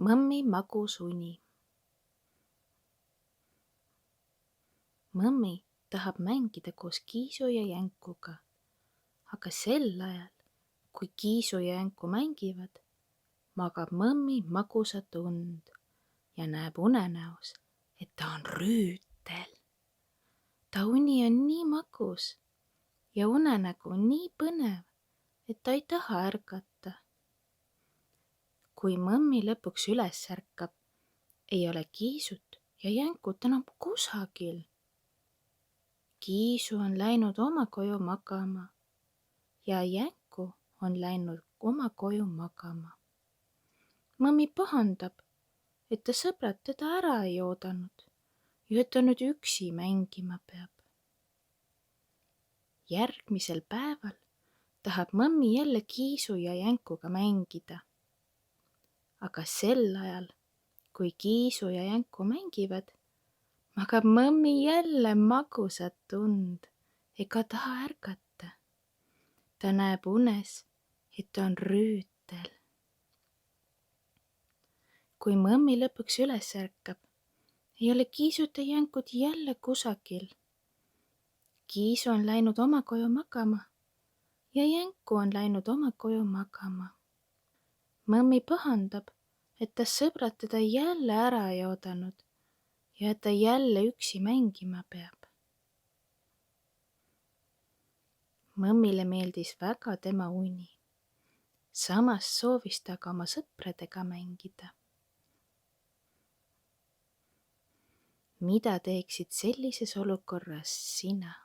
Mõmmi magus uni. Mõmmi tahab mängida koos Kiisu ja Jänkuga, aga sel ajal, kui Kiisu ja Jänku mängivad, magab mõmmi magusat und ja näeb unenäos, et ta on rüütel. Ta uni on nii magus ja unenägu on nii põnev, et ta ei taha ärgata. Kui mõmmi lõpuks üles ärkab, ei ole Kiisut ja Jänkut enam kusagil. Kiisu on läinud oma koju magama ja Jänku on läinud oma koju magama. Mõmmi pahandab, et ta sõbrad teda ära ei oodanud ja et ta nüüd üksi mängima peab. Järgmisel päeval tahab mõmmi jälle Kiisu ja Jänkuga mängida. Aga sel ajal, kui Kiisu ja Jänku mängivad, magab mõmmi jälle magusat und ega taha ärgata. Ta näeb unes, et ta on rüütel. Kui mõmmi lõpuks üles ärkab, ei ole Kiisut ja Jänkut jälle kusagil. Kiisu on läinud oma koju magama ja Jänku on läinud oma koju magama. Mõmmi pahandab, et ta sõbrad teda jälle ära ei oodanud ja et ta jälle üksi mängima peab. Mõmmile meeldis väga tema uni. Samas soovis ta ka oma sõpradega mängida. Mida teeksid sellises olukorras sina?